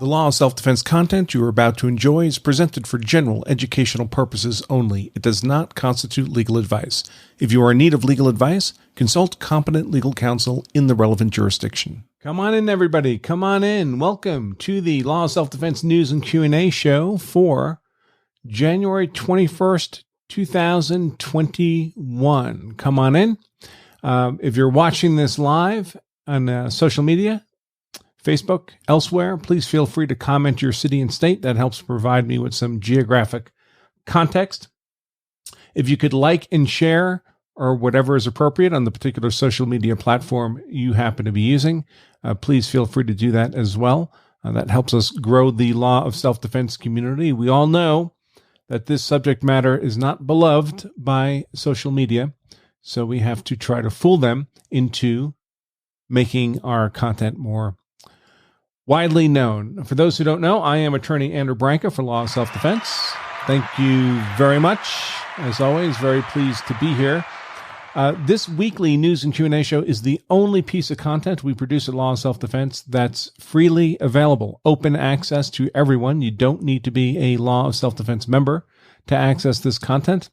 law of self-defense content you are about to enjoy is presented for general educational purposes only. It does not constitute legal advice. If you are in need of legal advice, consult competent legal counsel in the relevant jurisdiction. Come on in, everybody. Come on in. Welcome to the Law of Self-Defense News and Q&A show for January 21st, 2021. Come on in. If you're watching this live on social media, Facebook, elsewhere, please feel free to comment your city and state. That helps provide me with some geographic context. If you could like and share or whatever is appropriate on the particular social media platform you happen to be using, please feel free to do that as well. That helps us grow the law of self-defense community. We all know that this subject matter is not beloved by social media, so we have to try to fool them into making our content more widely known. For those who don't know, I am attorney Andrew Branca for Law of Self-Defense. Thank you very much. As always, very pleased to be here. This weekly news and Q&A show is the only piece of content we produce at Law of Self-Defense that's freely available, open access to everyone. You don't need to be a Law of Self-Defense member to access this content.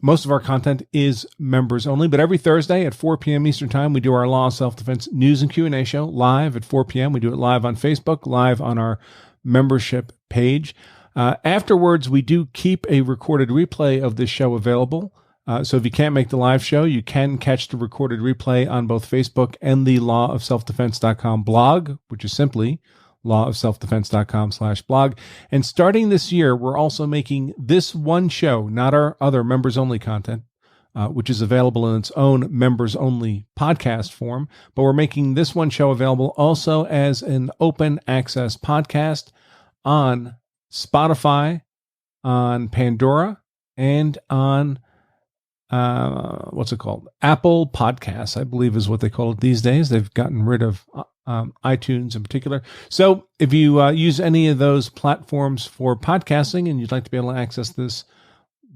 Most of our content is members only, but every Thursday at 4 p.m. Eastern Time, we do our Law of Self-Defense News and Q&A show live at 4 p.m. We do it live on Facebook, live on our membership page. Afterwards, we do keep a recorded replay of this show available. So if you can't make the live show, you can catch the recorded replay on both Facebook and the lawofselfdefense.com blog, which is simply lawofselfdefense.com/blog. And starting this year, we're also making this one show, not our other members-only content, which is available in its own members-only podcast form, but we're making this one show available also as an open access podcast on Spotify, on Pandora, and on Apple Podcasts, I believe is what they call it these days. They've gotten rid of iTunes in particular. So if you use any of those platforms for podcasting and you'd like to be able to access this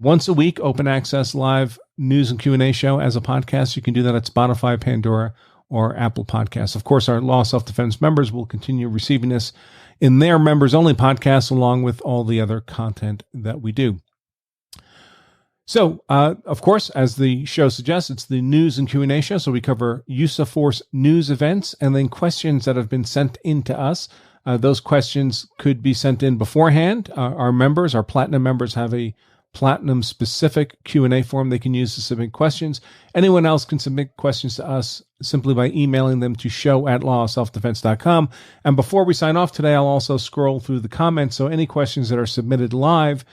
once a week, open access live news and Q&A show as a podcast, you can do that at Spotify, Pandora, or Apple Podcasts. Of course, our Law of Self-Defense members will continue receiving this in their members-only podcasts along with all the other content that we do. So, of course, as the show suggests, it's the news and Q&A show. So we cover use of force news events and then questions that have been sent in to us. Those questions could be sent in beforehand. Our members, our platinum members, have a platinum-specific Q&A form they can use to submit questions. Anyone else can submit questions to us simply by emailing them to show@lawofselfdefense.com. And before we sign off today, I'll also scroll through the comments. So any questions that are submitted live,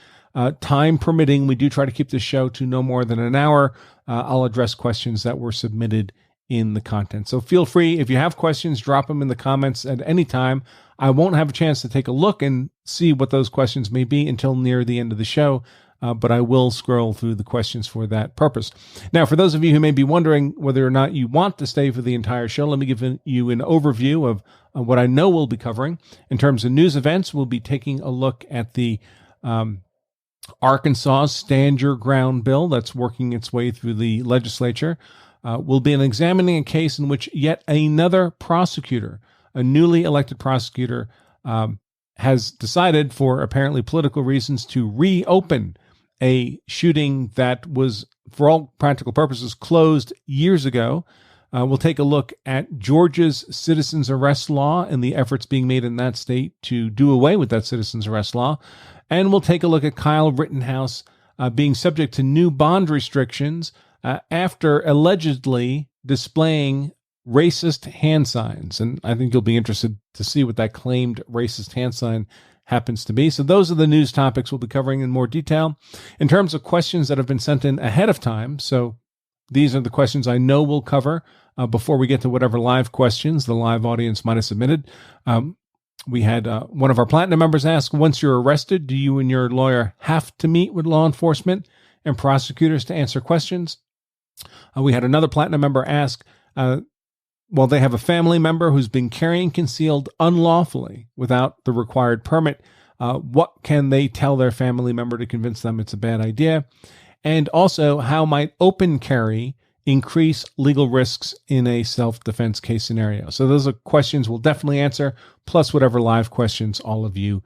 time permitting, we do try to keep the show to no more than an hour. I'll address questions that were submitted in the content. So feel free, if you have questions, drop them in the comments at any time. I won't have a chance to take a look and see what those questions may be until near the end of the show, but I will scroll through the questions for that purpose. Now, for those of you who may be wondering whether or not you want to stay for the entire show, let me give you an overview of what I know we'll be covering. In terms of news events, we'll be taking a look at the Arkansas Stand Your Ground bill that's working its way through the legislature. We'll be examining a case in which yet another prosecutor, a newly elected prosecutor, has decided for apparently political reasons to reopen a shooting that was, for all practical purposes, closed years ago. We'll take a look at Georgia's citizens arrest law and the efforts being made in that state to do away with that citizens arrest law. And we'll take a look at Kyle Rittenhouse being subject to new bond restrictions after allegedly displaying racist hand signs. And I think you'll be interested to see what that claimed racist hand sign happens to be. So those are the news topics we'll be covering in more detail. In terms of questions that have been sent in ahead of time, so these are the questions I know we'll cover before we get to whatever live questions the live audience might have submitted. We had one of our platinum members ask, once you're arrested, do you and your lawyer have to meet with law enforcement and prosecutors to answer questions? We had another platinum member ask, well, they have a family member who's been carrying concealed unlawfully without the required permit. What can they tell their family member to convince them it's a bad idea? And also, how might open carry increase legal risks in a self-defense case scenario? So those are questions we'll definitely answer, plus whatever live questions all of you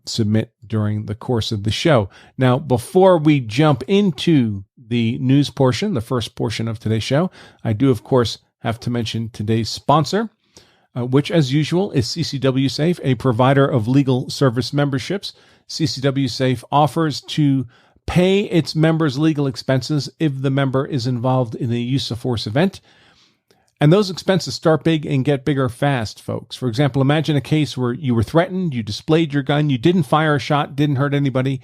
submit during the course of the show. Now, before we jump into the news portion, the first portion of today's show, I do, of course, have to mention today's sponsor, which, as usual, is CCW Safe, a provider of legal service memberships. CCW Safe offers to pay its members' legal expenses if the member is involved in a use of force event. And those expenses start big and get bigger fast, folks. For example, imagine a case where you were threatened, you displayed your gun, you didn't fire a shot, didn't hurt anybody.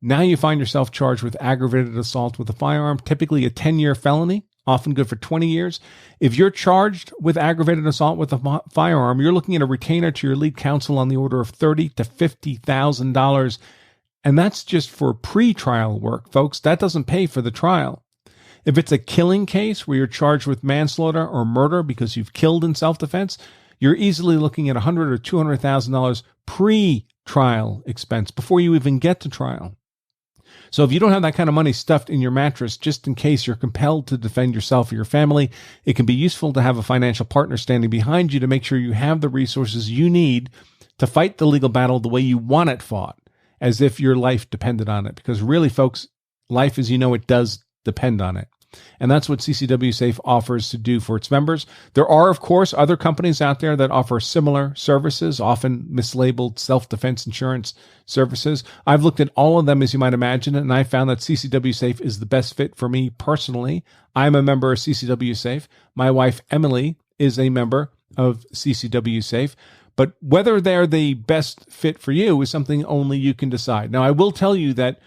Now you find yourself charged with aggravated assault with a firearm, typically a 10-year felony, often good for 20 years. If you're charged with aggravated assault with a firearm, you're looking at a retainer to your lead counsel on the order of $30,000 to $50,000. And that's just for pre-trial work, folks. That doesn't pay for the trial. If it's a killing case where you're charged with manslaughter or murder because you've killed in self-defense, you're easily looking at $100,000 or $200,000 pre-trial expense before you even get to trial. So if you don't have that kind of money stuffed in your mattress, just in case you're compelled to defend yourself or your family, it can be useful to have a financial partner standing behind you to make sure you have the resources you need to fight the legal battle the way you want it fought, as if your life depended on it. Because really, folks, life as you know it does depend on it. And that's what CCW Safe offers to do for its members. There are, of course, other companies out there that offer similar services, often mislabeled self-defense insurance services. I've looked at all of them, as you might imagine, and I found that CCW Safe is the best fit for me personally. I'm a member of CCW Safe. My wife, Emily, is a member of CCW Safe. But whether they're the best fit for you is something only you can decide. Now, I will tell you that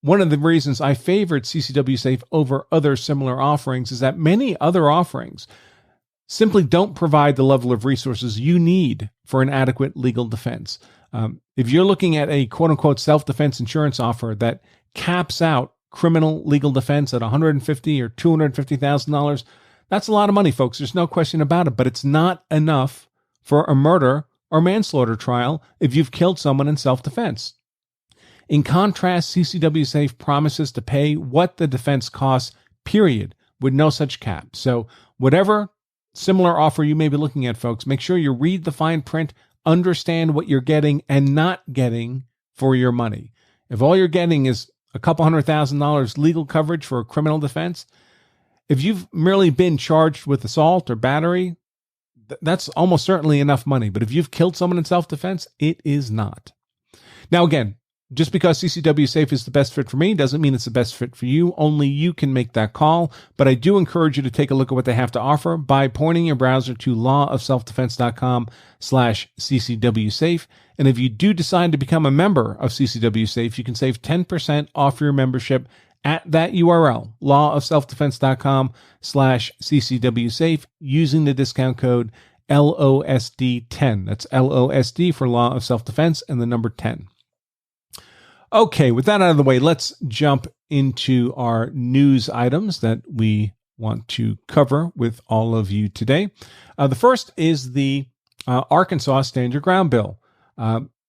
one of the reasons I favored CCW Safe over other similar offerings is that many other offerings simply don't provide the level of resources you need for an adequate legal defense. If you're looking at a quote-unquote self-defense insurance offer that caps out criminal legal defense at $150,000 or $250,000, that's a lot of money, folks. There's no question about it, but it's not enough for a murder or manslaughter trial if you've killed someone in self-defense. In contrast, CCW Safe promises to pay what the defense costs, period, with no such cap. So whatever similar offer you may be looking at, folks, make sure you read the fine print, understand what you're getting and not getting for your money. If all you're getting is a couple $100,000 legal coverage for a criminal defense, if you've merely been charged with assault or battery, that's almost certainly enough money. But if you've killed someone in self-defense, it is not. Now, again, just because CCW Safe is the best fit for me doesn't mean it's the best fit for you. Only you can make that call. But I do encourage you to take a look at what they have to offer by pointing your browser to lawofselfdefense.com/CCW Safe. And if you do decide to become a member of CCW Safe, you can save 10% off your membership at that URL, lawofselfdefense.com/CCW Safe, using the discount code LOSD10. That's LOSD for Law of Self-Defense and the number 10. Okay, with that out of the way, let's jump into our news items that we want to cover with all of you today. The first is the Arkansas Stand Your Ground bill.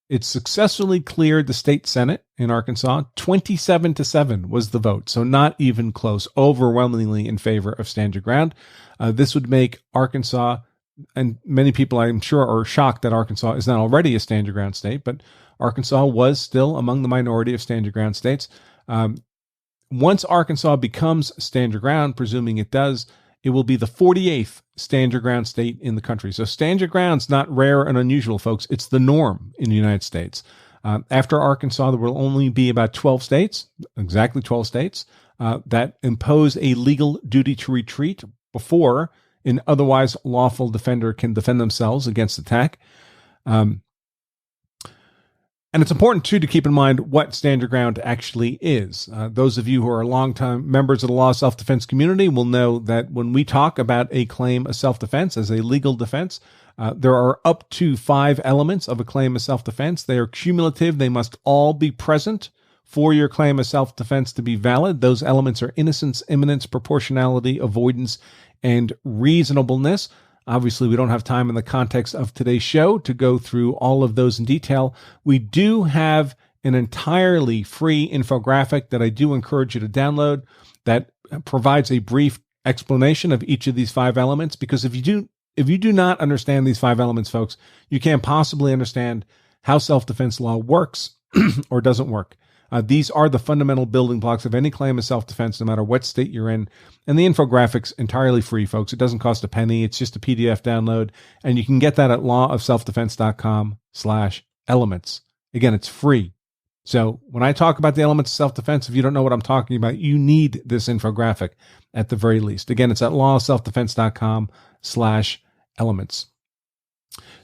It successfully cleared the state Senate in Arkansas. 27-7 was the vote, so not even close, overwhelmingly in favor of Stand Your Ground. This would make Arkansas, and many people I'm sure are shocked that Arkansas is not already a Stand Your Ground state, but Arkansas was still among the minority of Stand Your Ground states. Once Arkansas becomes Stand Your Ground, presuming it does, it will be the 48th Stand Your Ground state in the country. So Stand Your Ground's not rare and unusual, folks. It's the norm in the United States. After Arkansas, there will only be about 12 states, exactly 12 states, that impose a legal duty to retreat before an otherwise lawful defender can defend themselves against attack. And it's important, too, to keep in mind what Stand Your Ground actually is. Those of you who are longtime members of the law self-defense community will know that when we talk about a claim of self-defense as a legal defense, there are up to 5 elements of a claim of self-defense. They are cumulative. They must all be present for your claim of self-defense to be valid. Those elements are innocence, imminence, proportionality, avoidance, and reasonableness. Obviously, we don't have time in the context of today's show to go through all of those in detail. We do have an entirely free infographic that I do encourage you to download that provides a brief explanation of each of these 5 elements, because if you do not understand these 5 elements, folks, you can't possibly understand how self-defense law works or doesn't work. These are the fundamental building blocks of any claim of self-defense, no matter what state you're in. And the infographics entirely free, folks. It doesn't cost a penny. It's just a PDF download. And you can get that at lawofselfdefense.com/elements. Again, it's free. So when I talk about the elements of self-defense, if you don't know what I'm talking about, you need this infographic at the very least. Again, it's at lawofselfdefense.com/elements.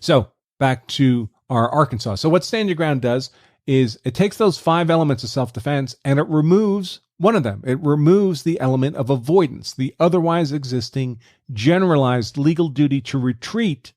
So back to our Arkansas. So what Stand Your Ground does is it takes those 5 elements of self-defense and it removes one of them. It removes the element of avoidance, the otherwise existing generalized legal duty to retreat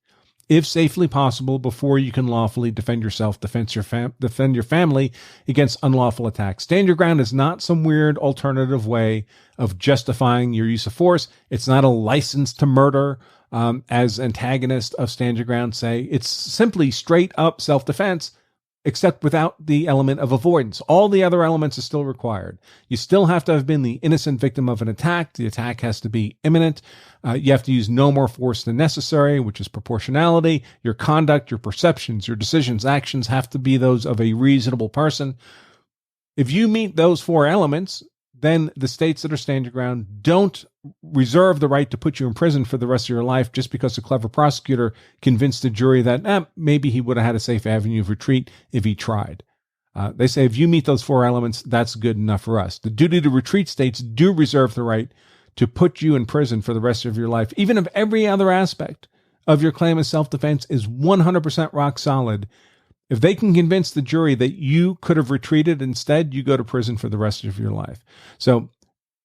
if safely possible before you can lawfully defend yourself, defend your family against unlawful attacks. Stand Your Ground is not some weird alternative way of justifying your use of force. It's not a license to murder, as antagonists of Stand Your Ground say. It's simply straight up self-defense, except without the element of avoidance. All the other elements are still required. You still have to have been the innocent victim of an attack. The attack has to be imminent. You have to use no more force than necessary, which is proportionality. Your conduct, your perceptions, your decisions, actions have to be those of a reasonable person. If you meet those 4 elements, then the states that are Stand Your Ground don't reserve the right to put you in prison for the rest of your life just because a clever prosecutor convinced the jury that maybe he would have had a safe avenue of retreat if he tried. They say if you meet those 4 elements, that's good enough for us. The duty to retreat states do reserve the right to put you in prison for the rest of your life, even if every other aspect of your claim of self-defense is 100% rock solid. If they can convince the jury that you could have retreated instead, you go to prison for the rest of your life. So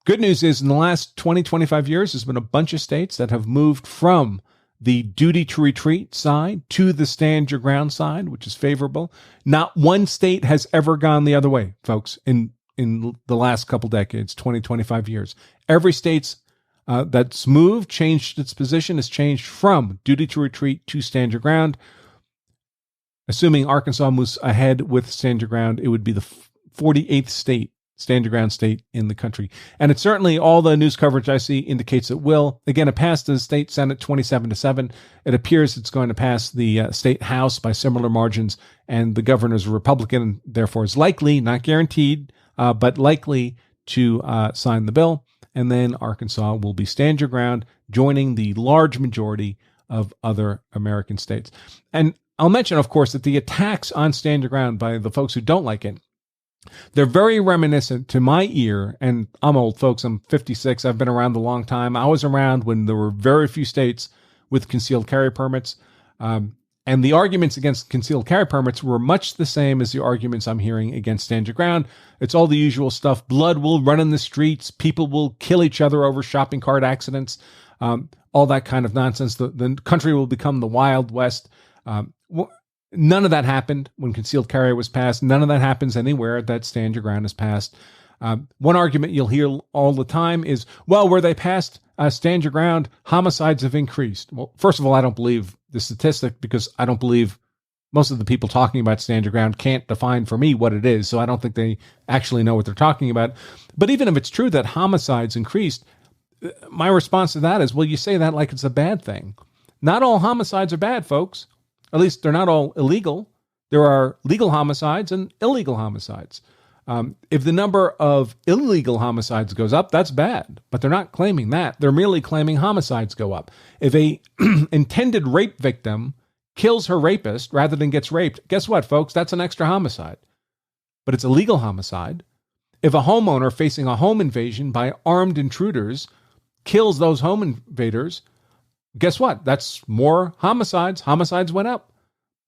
good news is in the last 20, 25 years, there's been a bunch of states that have moved from the duty to retreat side to the Stand Your Ground side, which is favorable. Not one state has ever gone the other way, folks, in the last couple decades, 20, 25 years. Every state's that's moved, changed its position, has changed from duty to retreat to Stand Your Ground. Assuming Arkansas moves ahead with Stand Your Ground, it would be the 48th state, Stand Your Ground state in the country. And it's certainly, all the news coverage I see indicates it will. Again, it passed the state Senate 27-7. It appears it's going to pass the state House by similar margins, and the governor's a Republican, and therefore is likely, not guaranteed, but likely to sign the bill. And then Arkansas will be Stand Your Ground, joining the large majority of other American states. And I'll mention, of course, that the attacks on Stand Your Ground by the folks who don't like it, they're very reminiscent to my ear, and I'm old, folks. I'm 56. I've been around a long time. I was around when there were very few states with concealed carry permits. And the arguments against concealed carry permits were much the same as the arguments I'm hearing against Stand Your Ground. It's all the usual stuff. Blood will run in the streets. People will kill each other over shopping cart accidents. All that kind of nonsense. The country will become the Wild West. None of that happened when concealed carry was passed. None of that happens anywhere that Stand Your Ground is passed. One argument you'll hear all the time is, well, where they passed Stand Your Ground, homicides have increased. Well, first of all, I don't believe the statistic, because I don't believe most of the people talking about Stand Your Ground can't define for me what it is. So I don't think they actually know what they're talking about. But even if it's true that homicides increased, my response to that is, well, you say that like it's a bad thing. Not all homicides are bad, folks. At least they're not all illegal. There are legal homicides and illegal homicides. If the number of illegal homicides goes up, that's bad. But they're not claiming that. They're merely claiming homicides go up. If a intended rape victim kills her rapist rather than gets raped, guess what, folks? That's an extra homicide. But it's a legal homicide. If a homeowner facing a home invasion by armed intruders kills those home invaders, guess what? That's more homicides. Homicides went up.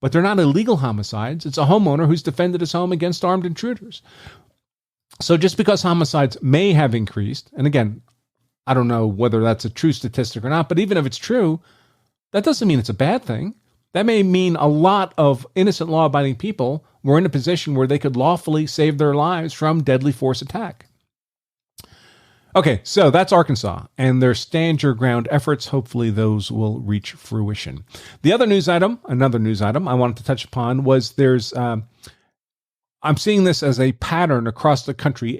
But they're not illegal homicides. It's a homeowner who's defended his home against armed intruders. So just because homicides may have increased, and again, I don't know whether that's a true statistic or not, but even if it's true, that doesn't mean it's a bad thing. That may mean a lot of innocent law-abiding people were in a position where they could lawfully save their lives from deadly force attack. Okay, so that's Arkansas and their Stand Your Ground efforts. Hopefully those will reach fruition. The other news item, another news item I wanted to touch upon was I'm seeing this as a pattern across the country.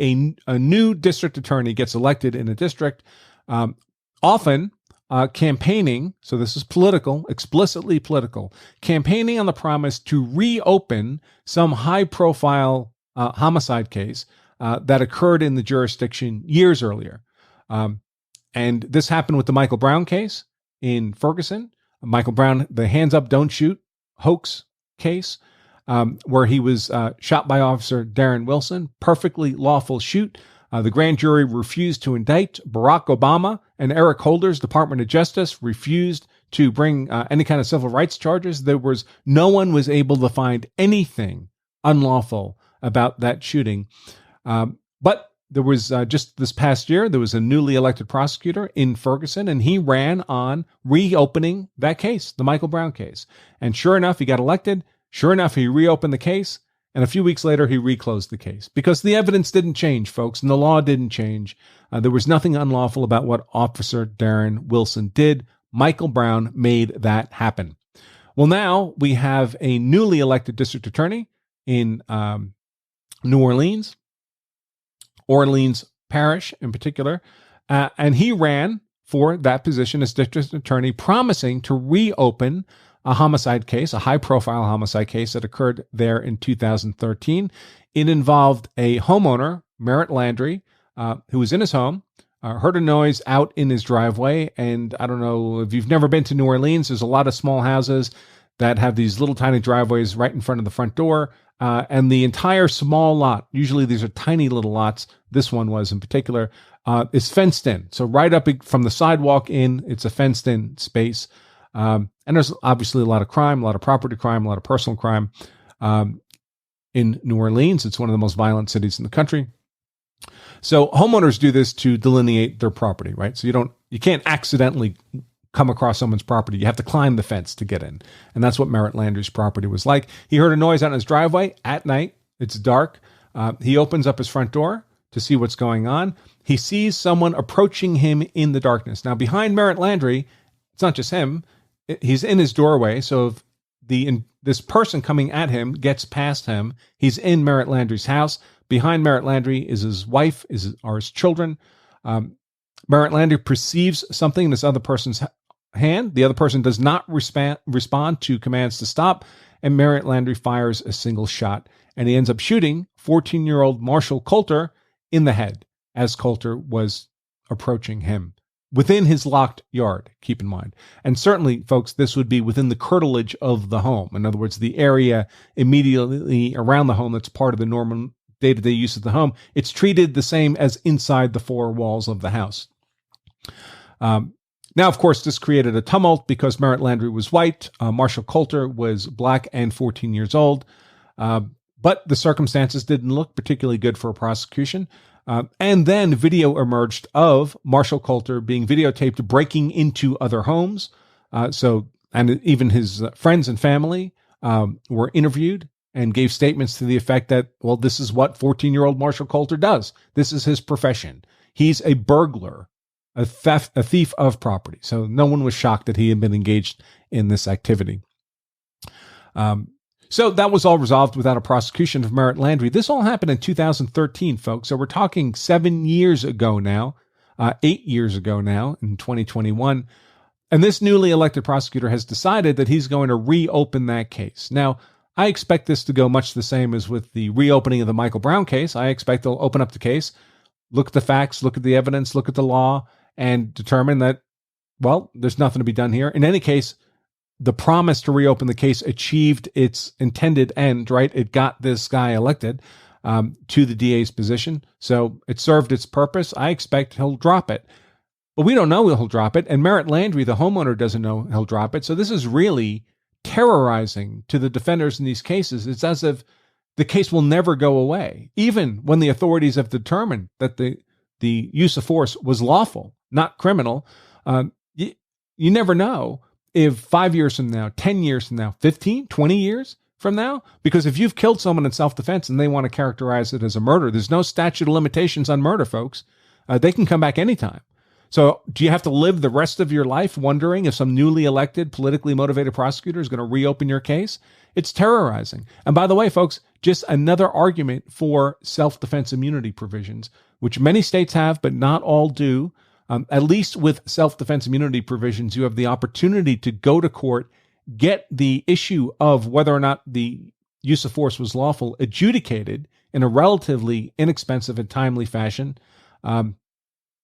A new district attorney gets elected in a district. often campaigning, so this is political, explicitly political, campaigning on the promise to reopen some high-profile homicide case that occurred in the jurisdiction years earlier. And this happened with the Michael Brown case in Ferguson. Michael Brown, the hands up, don't shoot hoax case, where he was shot by Officer Darren Wilson. Perfectly lawful shoot. The grand jury refused to indict. Barack Obama and Eric Holder's Department of Justice refused to bring any kind of civil rights charges. No one was able to find anything unlawful about that shooting. But there was just this past year, there was a newly elected prosecutor in Ferguson, and he ran on reopening that case, the Michael Brown case. And sure enough, he got elected. Sure enough, he reopened the case. And a few weeks later, he reclosed the case because the evidence didn't change, folks, and the law didn't change. There was nothing unlawful about what Officer Darren Wilson did. Michael Brown made that happen. Well, now we have a newly elected district attorney in New Orleans Parish in particular, and he ran for that position as district attorney, promising to reopen a homicide case, a high-profile homicide case that occurred there in 2013. It involved a homeowner, Merritt Landry, who was in his home, heard a noise out in his driveway, and I don't know if you've never been to New Orleans, there's a lot of small houses that have these little tiny driveways right in front of the front door, and the entire small lot, usually these are tiny little lots, this one was in particular, is fenced in. So right up from the sidewalk in, it's a fenced-in space. And there's obviously a lot of crime, a lot of property crime, a lot of personal crime. In New Orleans, it's one of the most violent cities in the country. So homeowners do this to delineate their property, right? So you can't accidentally come across someone's property. You have to climb the fence to get in. And that's what Merritt Landry's property was like. He heard a noise out in his driveway at night. It's dark. He opens up his front door to see what's going on. He sees someone approaching him in the darkness. Now, behind Merritt Landry, it's not just him. He's in his doorway. So if this person coming at him gets past him, he's in Merritt Landry's house. Behind Merritt Landry is his wife, are his children. Merritt Landry perceives something in this other person's hand. The other person does not respond to commands to stop, and Merritt Landry fires a single shot, and he ends up shooting 14-year-old Marshall Coulter in the head as Coulter was approaching him within his locked yard, keep in mind. And certainly, folks, this would be within the curtilage of the home. In other words, the area immediately around the home that's part of the normal day-to-day use of the home. It's treated the same as inside the four walls of the house. Now, of course, this created a tumult because Merritt Landry was white. Marshall Coulter was black and 14 years old. But the circumstances didn't look particularly good for a prosecution. And then video emerged of Marshall Coulter being videotaped breaking into other homes. And even his friends and family were interviewed and gave statements to the effect that, well, this is what 14-year-old Marshall Coulter does. This is his profession. He's a burglar, a thief of property. So no one was shocked that he had been engaged in this activity. So that was all resolved without a prosecution of Merritt Landry. This all happened in 2013, folks. So we're talking 7 years ago now, 8 years ago now in 2021. And this newly elected prosecutor has decided that he's going to reopen that case. Now, I expect this to go much the same as with the reopening of the Michael Brown case. I expect they'll open up the case, look at the facts, look at the evidence, look at the law, and determine that, well, there's nothing to be done here. In any case, the promise to reopen the case achieved its intended end, right? It got this guy elected to the DA's position. So it served its purpose. I expect he'll drop it. But we don't know he'll drop it. And Merritt Landry, the homeowner, doesn't know he'll drop it. So this is really terrorizing to the defenders in these cases. It's as if the case will never go away, even when the authorities have determined that the use of force was lawful, not criminal. You never know if 5 years from now, 10 years from now, 15, 20 years from now, because if you've killed someone in self-defense and they want to characterize it as a murder, there's no statute of limitations on murder, folks. They can come back anytime. So do you have to live the rest of your life wondering if some newly elected, politically motivated prosecutor is going to reopen your case? It's terrorizing. And by the way, folks, just another argument for self-defense immunity provisions, which many states have, but not all do. At least with self-defense immunity provisions, you have the opportunity to go to court, get the issue of whether or not the use of force was lawful adjudicated in a relatively inexpensive and timely fashion in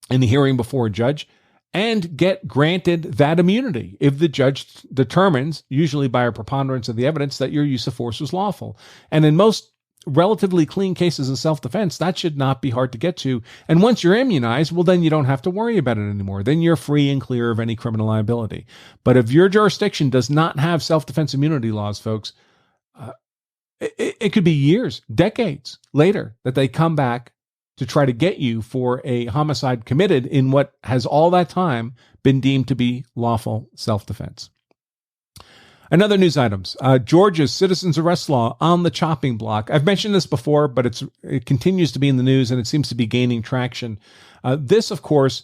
the hearing before a judge, and get granted that immunity if the judge determines, usually by a preponderance of the evidence, that your use of force was lawful. And in most relatively clean cases of self-defense, that should not be hard to get to. And once you're immunized, well, then you don't have to worry about it anymore. Then you're free and clear of any criminal liability. But if your jurisdiction does not have self-defense immunity laws, folks, it could be years, decades later that they come back to try to get you for a homicide committed in what has all that time been deemed to be lawful self-defense. Another news items, Georgia's citizens arrest law on the chopping block. I've mentioned this before, but it continues to be in the news and it seems to be gaining traction. This, of course,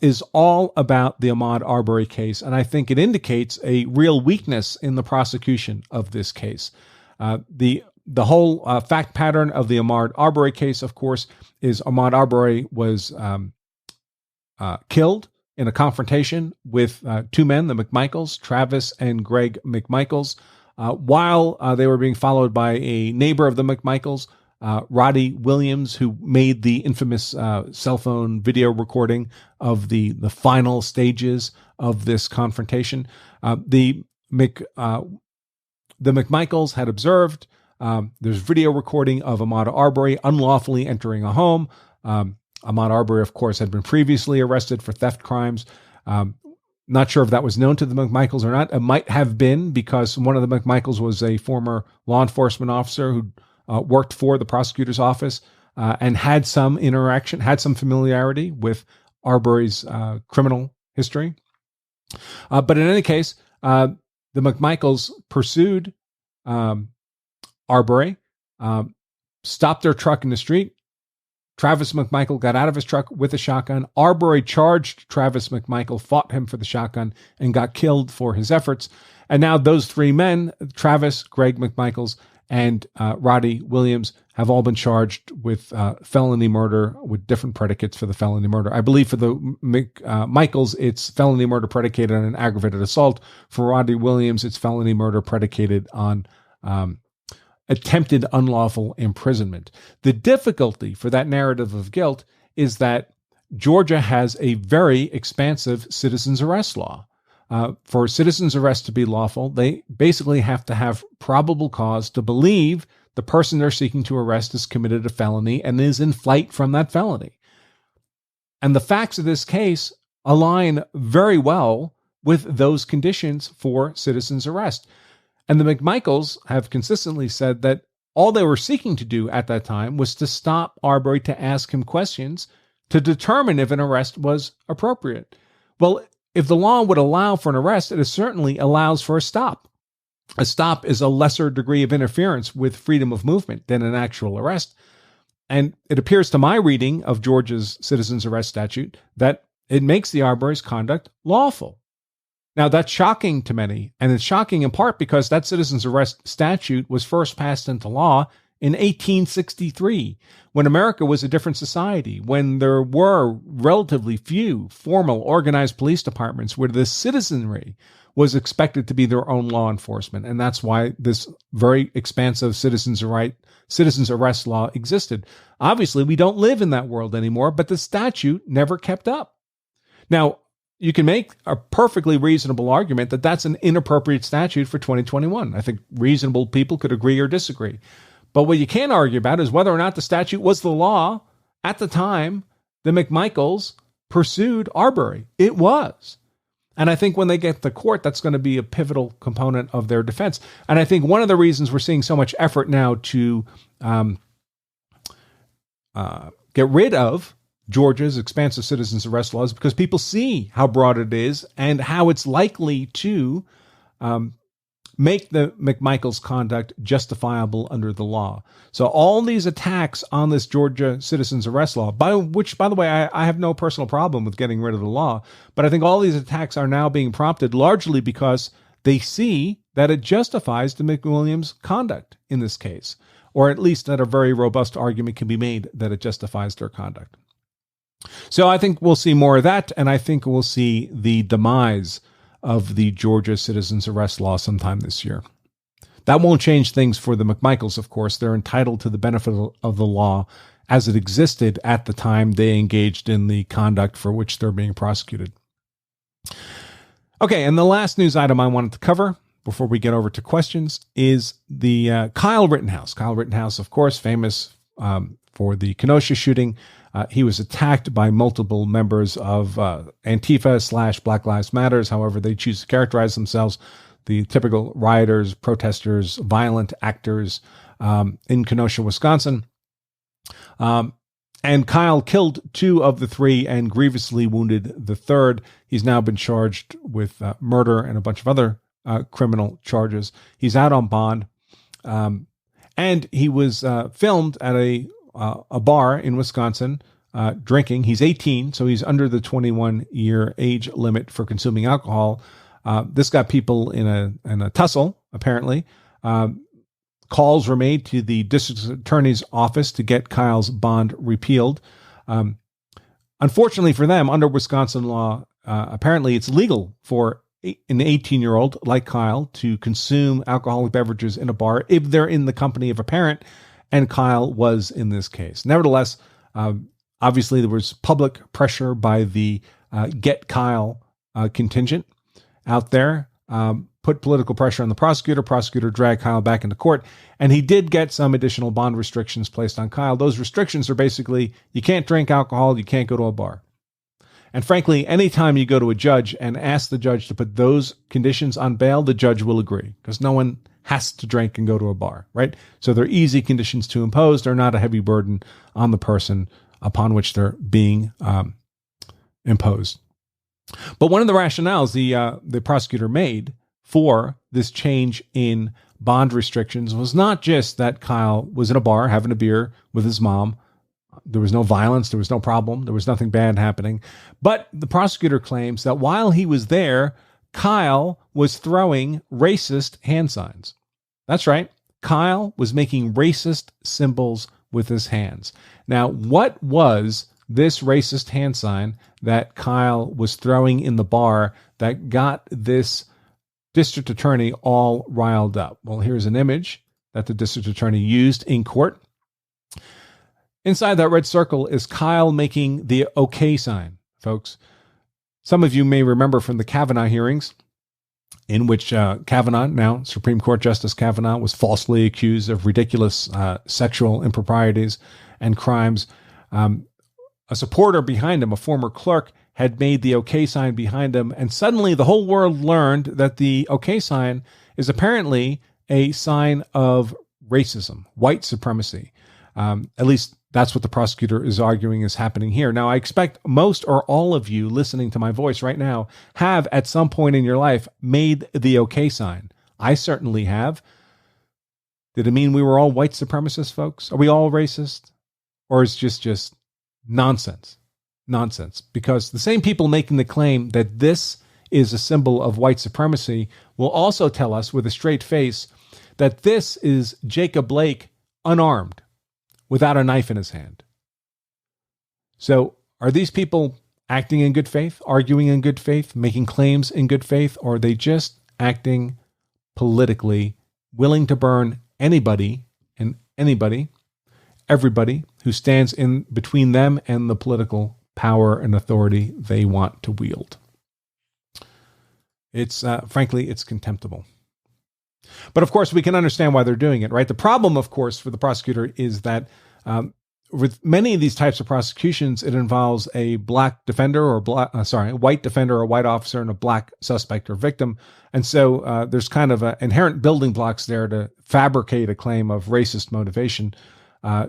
is all about the Ahmaud Arbery case, and I think it indicates a real weakness in the prosecution of this case. The whole fact pattern of the Ahmaud Arbery case, of course, is Ahmaud Arbery was killed in a confrontation with two men, the McMichaels, Travis and Greg McMichaels, while they were being followed by a neighbor of the McMichaels, Roddy Williams, who made the infamous cell phone video recording of the final stages of this confrontation. The McMichaels had observed there's video recording of Ahmaud Arbery unlawfully entering a home. Ahmaud Arbery, of course, had been previously arrested for theft crimes. Not sure if that was known to the McMichaels or not. It might have been, because one of the McMichaels was a former law enforcement officer who worked for the prosecutor's office and had some interaction, had some familiarity with Arbery's criminal history. But in any case, the McMichaels pursued Arbery, stopped their truck in the street. Travis McMichael got out of his truck with a shotgun. Arbery charged Travis McMichael, fought him for the shotgun, and got killed for his efforts. And now those three men, Travis, Greg McMichaels, and Roddy Williams, have all been charged with felony murder with different predicates for the felony murder. I believe for the McMichaels, it's felony murder predicated on an aggravated assault. For Roddy Williams, it's felony murder predicated on attempted unlawful imprisonment. The difficulty for that narrative of guilt is that Georgia has a very expansive citizens arrest law. For citizens arrest to be lawful, they basically have to have probable cause to believe the person they're seeking to arrest has committed a felony and is in flight from that felony. And the facts of this case align very well with those conditions for citizens arrest. And the McMichaels have consistently said that all they were seeking to do at that time was to stop Arbery, to ask him questions to determine if an arrest was appropriate. Well, if the law would allow for an arrest, it certainly allows for a stop. A stop is a lesser degree of interference with freedom of movement than an actual arrest. And it appears to my reading of Georgia's citizens arrest statute that it makes the Arbery's conduct lawful. Now, that's shocking to many, and it's shocking in part because that citizens arrest statute was first passed into law in 1863, when America was a different society, when there were relatively few formal organized police departments, where the citizenry was expected to be their own law enforcement. And that's why this very expansive citizens arrest law existed. Obviously, we don't live in that world anymore, but the statute never kept up. Now, you can make a perfectly reasonable argument that that's an inappropriate statute for 2021. I think reasonable people could agree or disagree. But what you can't argue about is whether or not the statute was the law at the time the McMichaels pursued Arbery. It was. And I think when they get to court, that's going to be a pivotal component of their defense. And I think one of the reasons we're seeing so much effort now to get rid of Georgia's expansive citizens arrest laws, because people see how broad it is and how it's likely to make the McMichaels' conduct justifiable under the law. So all these attacks on this Georgia citizens arrest law, by the way, I have no personal problem with getting rid of the law, but I think all these attacks are now being prompted largely because they see that it justifies the McWilliams' conduct in this case, or at least that a very robust argument can be made that it justifies their conduct. So I think we'll see more of that, and I think we'll see the demise of the Georgia citizens arrest law sometime this year. That won't change things for the McMichaels, of course. They're entitled to the benefit of the law as it existed at the time they engaged in the conduct for which they're being prosecuted. Okay, and the last news item I wanted to cover before we get over to questions is the Kyle Rittenhouse. Kyle Rittenhouse, of course, famous for the Kenosha shooting. He was attacked by multiple members of Antifa / Black Lives Matters, however they choose to characterize themselves, the typical rioters, protesters, violent actors in Kenosha, Wisconsin. And Kyle killed 2 of the 3 and grievously wounded the 3rd. He's now been charged with murder and a bunch of other criminal charges. He's out on bond. And he was filmed at a bar in Wisconsin drinking. He's 18, so he's under the 21-year age limit for consuming alcohol. This got people in a tussle, apparently. Calls were made to the district attorney's office to get Kyle's bond repealed. Unfortunately for them, under Wisconsin law, apparently it's legal for an 18-year-old like Kyle to consume alcoholic beverages in a bar if they're in the company of a parent, and Kyle was in this case. Nevertheless, obviously there was public pressure by the Get Kyle contingent out there, put political pressure on the prosecutor. Prosecutor dragged Kyle back into court, and he did get some additional bond restrictions placed on Kyle. Those restrictions are basically, you can't drink alcohol, you can't go to a bar. And frankly, anytime you go to a judge and ask the judge to put those conditions on bail, the judge will agree, because no one has to drink and go to a bar, right? So they're easy conditions to impose. They're not a heavy burden on the person upon which they're being imposed. But one of the rationales the prosecutor made for this change in bond restrictions was not just that Kyle was in a bar having a beer with his mom. There was no violence. There was no problem. There was nothing bad happening. But the prosecutor claims that while he was there, Kyle was throwing racist hand signs. That's right. Kyle was making racist symbols with his hands. Now, what was this racist hand sign that Kyle was throwing in the bar that got this district attorney all riled up? Well, here's an image that the district attorney used in court. Inside that red circle is Kyle making the okay sign, folks. Some of you may remember from the Kavanaugh hearings, in which Kavanaugh, now Supreme Court Justice Kavanaugh, was falsely accused of ridiculous sexual improprieties and crimes. A supporter behind him, a former clerk, had made the okay sign behind him, and suddenly the whole world learned that the okay sign is apparently a sign of racism, white supremacy. At least that's what the prosecutor is arguing is happening here. Now, I expect most or all of you listening to my voice right now have at some point in your life made the okay sign. I certainly have. Did it mean we were all white supremacists, folks? Are we all racist? Or is it just nonsense? Nonsense. Because the same people making the claim that this is a symbol of white supremacy will also tell us with a straight face that this is Jacob Blake unarmed, without a knife in his hand. So are these people acting in good faith, arguing in good faith, making claims in good faith, or are they just acting politically, willing to burn anybody and everybody who stands in between them and the political power and authority they want to wield? It's frankly, it's contemptible. But of course, we can understand why they're doing it, right? The problem, of course, for the prosecutor is that with many of these types of prosecutions, it involves a black defender or a white defender or white officer and a black suspect or victim. And so there's kind of inherent building blocks there to fabricate a claim of racist motivation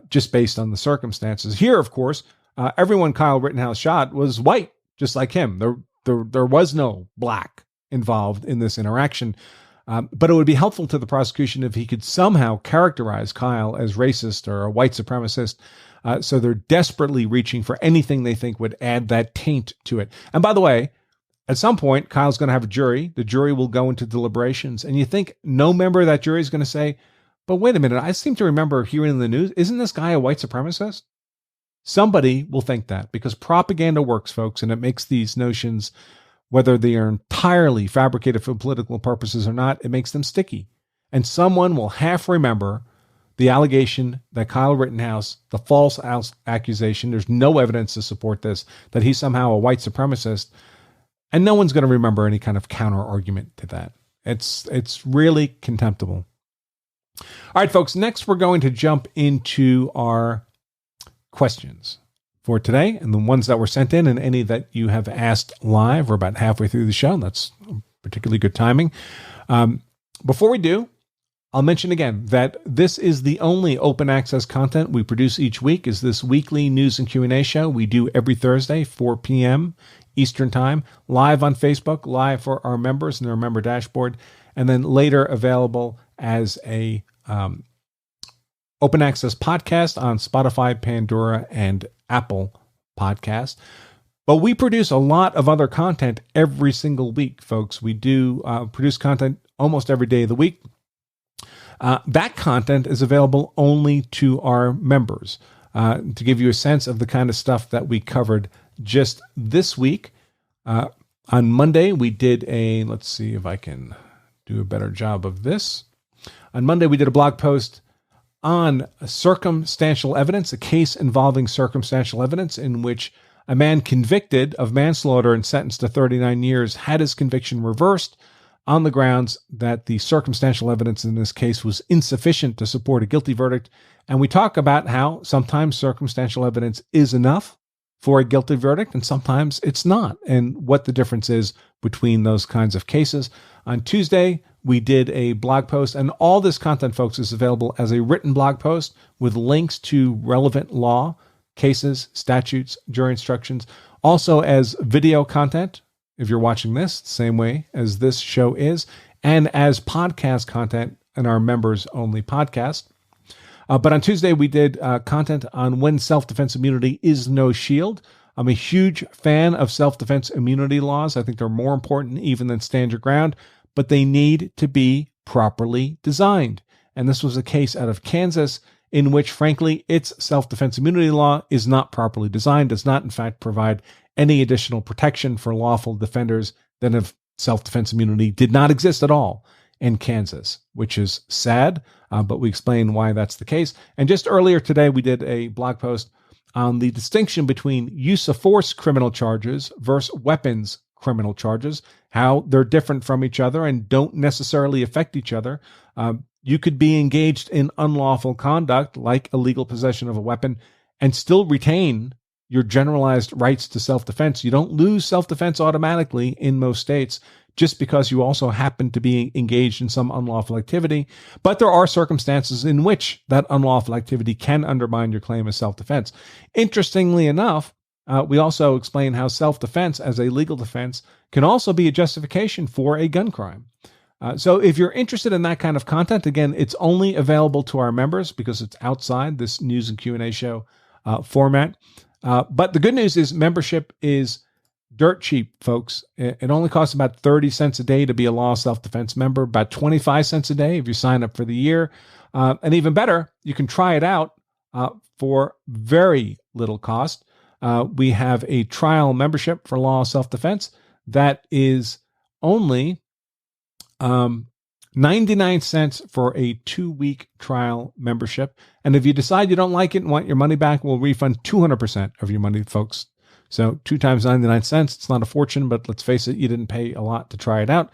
just based on the circumstances. Here, of course, everyone Kyle Rittenhouse shot was white, just like him. There was no black involved in this interaction. But it would be helpful to the prosecution if he could somehow characterize Kyle as racist or a white supremacist. So they're desperately reaching for anything they think would add that taint to it. And by the way, at some point, Kyle's going to have a jury. The jury will go into deliberations. And you think no member of that jury is going to say, but wait a minute, I seem to remember hearing in the news, isn't this guy a white supremacist? Somebody will think that, because propaganda works, folks, and it makes these notions, whether they are entirely fabricated for political purposes or not, it makes them sticky. And someone will half remember the allegation that Kyle Rittenhouse, the false accusation, there's no evidence to support this, that he's somehow a white supremacist, and no one's going to remember any kind of counter argument to that. It's really contemptible. All right, folks, next we're going to jump into our questions for today, and the ones that were sent in and any that you have asked live. We're about halfway through the show. That's particularly good timing. Before we do, I'll mention again that this is the only open access content we produce each week, is this weekly news and Q&A show we do every Thursday, 4 p.m. Eastern Time, live on Facebook, live for our members and their member dashboard, and then later available as a open access podcast on Spotify, Pandora, and Apple Podcast. But we produce a lot of other content every single week, folks. We do produce content almost every day of the week. That content is available only to our members. To give you a sense of the kind of stuff that we covered just this week, on Monday we did let's see if I can do a better job of this. On Monday we did a blog post on circumstantial evidence, a case involving circumstantial evidence in which a man convicted of manslaughter and sentenced to 39 years had his conviction reversed on the grounds that the circumstantial evidence in this case was insufficient to support a guilty verdict. And we talk about how sometimes circumstantial evidence is enough for a guilty verdict and sometimes it's not, and what the difference is between those kinds of cases. On Tuesday, we did a blog post, and all this content, folks, is available as a written blog post with links to relevant law, cases, statutes, jury instructions, also as video content, if you're watching this, same way as this show is, and as podcast content in our members-only podcast. But on Tuesday, we did content on when self-defense immunity is no shield. I'm a huge fan of self-defense immunity laws. I think they're more important even than stand your ground, but they need to be properly designed. And this was a case out of Kansas in which, frankly, its self-defense immunity law is not properly designed, does not, in fact, provide any additional protection for lawful defenders than if self-defense immunity did not exist at all in Kansas, which is sad, but we explain why that's the case. And just earlier today, we did a blog post on the distinction between use of force criminal charges versus weapons criminal charges, how they're different from each other and don't necessarily affect each other. You could be engaged in unlawful conduct, like illegal possession of a weapon, and still retain your generalized rights to self-defense. You don't lose self-defense automatically in most states just because you also happen to be engaged in some unlawful activity. But there are circumstances in which that unlawful activity can undermine your claim as self-defense. Interestingly enough, we also explain how self-defense as a legal defense can also be a justification for a gun crime. So if you're interested in that kind of content, again, it's only available to our members because it's outside this news and Q&A show format. But the good news is membership is dirt cheap, folks. It only costs about 30 cents a day to be a law self-defense member, about 25 cents a day if you sign up for the year. And even better, you can try it out for very little cost. We have a trial membership for law self-defense that is only 99 cents for a 2-week trial membership. And if you decide you don't like it and want your money back, we'll refund 200% of your money, folks. So 2 times 99 cents, it's not a fortune, but let's face it, you didn't pay a lot to try it out.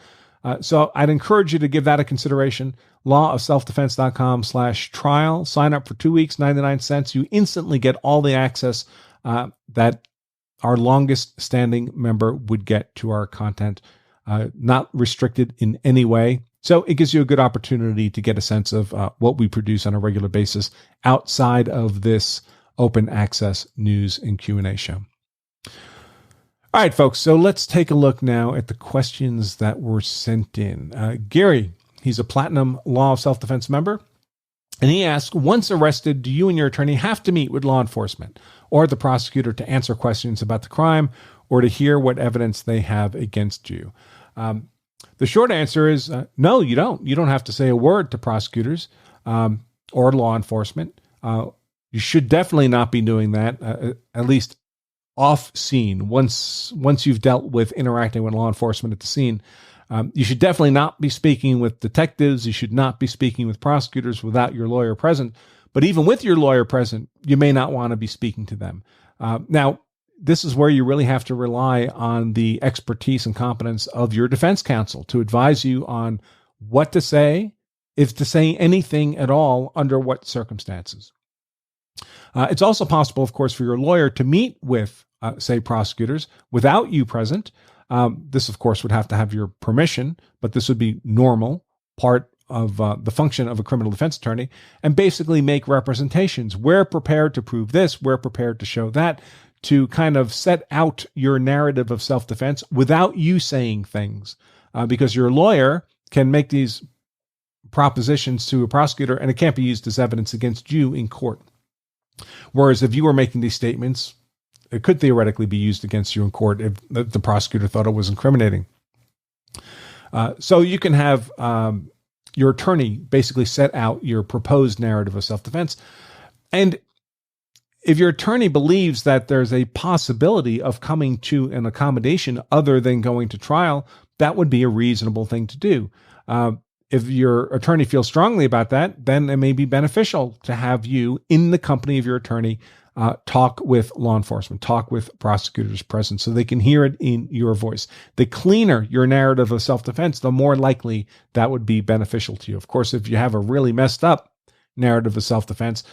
So I'd encourage you to give that a consideration. lawofselfdefense.com/trial. Sign up for 2 weeks, 99 cents. You instantly get all the access that our longest standing member would get to our content, not restricted in any way. So it gives you a good opportunity to get a sense of what we produce on a regular basis outside of this open access news and Q&A show. All right, folks, so let's take a look now at the questions that were sent in. Gary, he's a Platinum Law of Self-Defense member, and he asks, once arrested, do you and your attorney have to meet with law enforcement or the prosecutor to answer questions about the crime or to hear what evidence they have against you? The short answer is no, you don't. You don't have to say a word to prosecutors or law enforcement. You should definitely not be doing that, at least off scene. Once you've dealt with interacting with law enforcement at the scene, you should definitely not be speaking with detectives. You should not be speaking with prosecutors without your lawyer present. But even with your lawyer present, you may not want to be speaking to them. Now, this is where you really have to rely on the expertise and competence of your defense counsel to advise you on what to say, if to say anything at all, under what circumstances. It's also possible, of course, for your lawyer to meet with, say, prosecutors without you present. This, of course, would have to have your permission, but this would be normal part of the function of a criminal defense attorney, and basically make representations. We're prepared to prove this. We're prepared to show that, to kind of set out your narrative of self-defense without you saying things, because your lawyer can make these propositions to a prosecutor and it can't be used as evidence against you in court. Whereas if you were making these statements, it could theoretically be used against you in court if the prosecutor thought it was incriminating. So you can have your attorney basically set out your proposed narrative of self-defense. And if your attorney believes that there's a possibility of coming to an accommodation other than going to trial, that would be a reasonable thing to do. If your attorney feels strongly about that, then it may be beneficial to have you, in the company of your attorney, talk with law enforcement, talk with prosecutors present so they can hear it in your voice. The cleaner your narrative of self-defense, the more likely that would be beneficial to you. Of course, if you have a really messed up narrative of self-defense,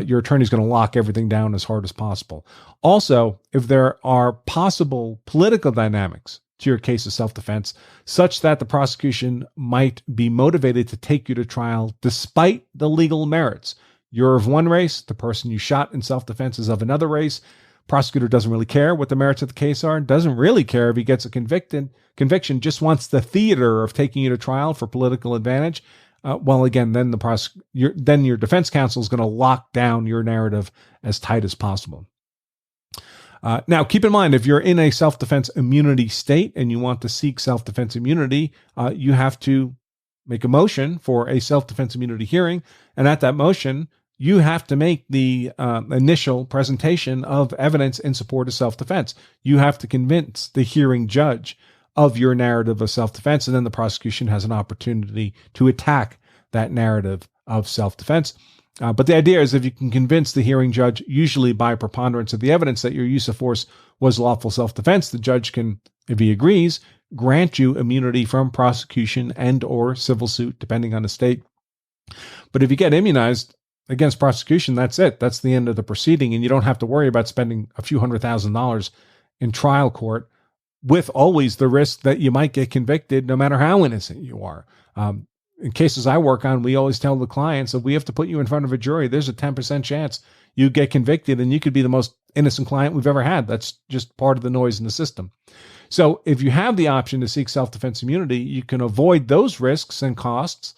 your attorney's going to lock everything down as hard as possible. Also, if there are possible political dynamics to your case of self-defense, such that the prosecution might be motivated to take you to trial despite the legal merits. You're of one race, the person you shot in self-defense is of another race. Prosecutor doesn't really care what the merits of the case are, doesn't really care if he gets a conviction, just wants the theater of taking you to trial for political advantage. Well, again, then your defense counsel is going to lock down your narrative as tight as possible. Now, keep in mind, if you're in a self-defense immunity state and you want to seek self-defense immunity, you have to make a motion for a self-defense immunity hearing. And at that motion, you have to make the initial presentation of evidence in support of self-defense. You have to convince the hearing judge of your narrative of self-defense, and then the prosecution has an opportunity to attack that narrative of self-defense. But the idea is if you can convince the hearing judge, usually by preponderance of the evidence, that your use of force was lawful self-defense, the judge can, if he agrees, grant you immunity from prosecution and or civil suit, depending on the state. But if you get immunized against prosecution, that's it. That's the end of the proceeding, and you don't have to worry about spending a few $100,000 in trial court, with always the risk that you might get convicted no matter how innocent you are. In cases I work on, we always tell the clients, if we have to put you in front of a jury, there's a 10% chance you get convicted and you could be the most innocent client we've ever had. That's just part of the noise in the system. So if you have the option to seek self-defense immunity, you can avoid those risks and costs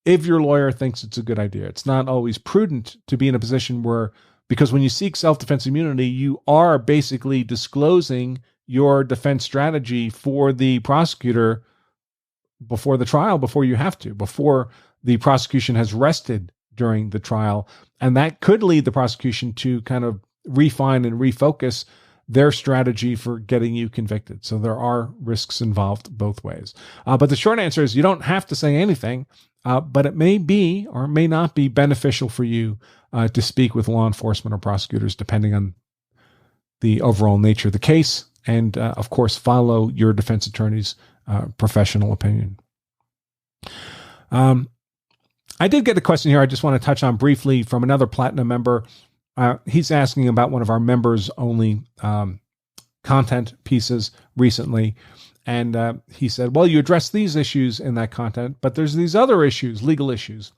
if your lawyer thinks it's a good idea. It's not always prudent to be in a position where, because when you seek self-defense immunity, you are basically disclosing your defense strategy for the prosecutor before the trial, before you have to, before the prosecution has rested during the trial. And that could lead the prosecution to kind of refine and refocus their strategy for getting you convicted. So there are risks involved both ways. But the short answer is you don't have to say anything, but it may be or may not be beneficial for you to speak with law enforcement or prosecutors, depending on the overall nature of the case. And of course, follow your defense attorney's professional opinion. I did get a question here I just want to touch on briefly from another Platinum member. He's asking about one of our members only content pieces recently. And he said, well, you addressed these issues in that content, but there's these other issues, legal issues,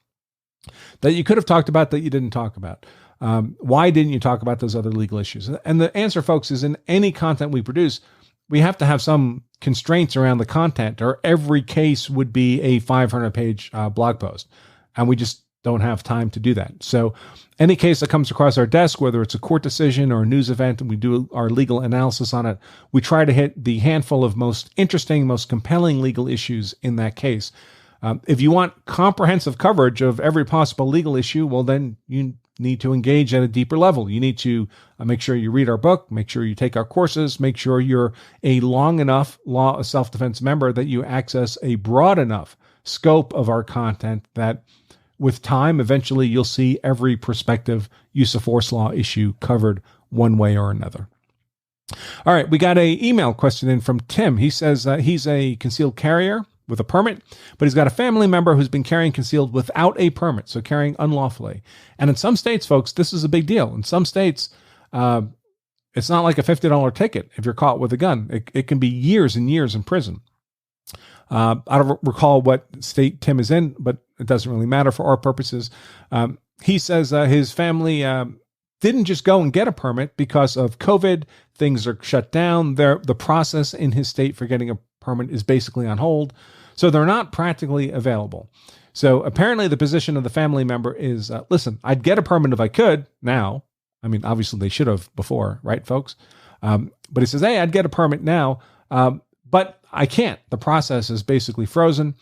that you could have talked about that you didn't talk about. Why didn't you talk about those other legal issues? And the answer, folks, is in any content we produce, we have to have some constraints around the content, or every case would be a 500-page blog post. And we just don't have time to do that. So any case that comes across our desk, whether it's a court decision or a news event, and we do our legal analysis on it, we try to hit the handful of most interesting, most compelling legal issues in that case. If you want comprehensive coverage of every possible legal issue, well, then you need to engage at a deeper level. You need to make sure you read our book, make sure you take our courses, make sure you're a long enough law of self-defense member that you access a broad enough scope of our content that with time, eventually you'll see every prospective use of force law issue covered one way or another. All right, we got an email question in from Tim. He says he's a concealed carrier with a permit, but he's got a family member who's been carrying concealed without a permit, so carrying unlawfully. And in some states, folks, this is a big deal. In some states, it's not like a $50 ticket if you're caught with a gun. It can be years and years in prison. I don't recall what state Tim is in, but it doesn't really matter for our purposes. He says his family didn't just go and get a permit because of COVID. Things are shut down. The process in his state for getting a permit is basically on hold. So they're not practically available. So apparently the position of the family member is, listen, I'd get a permit if I could now. I mean, obviously they should have before, right, folks? But he says, hey, I'd get a permit now, but I can't. The process is basically frozen.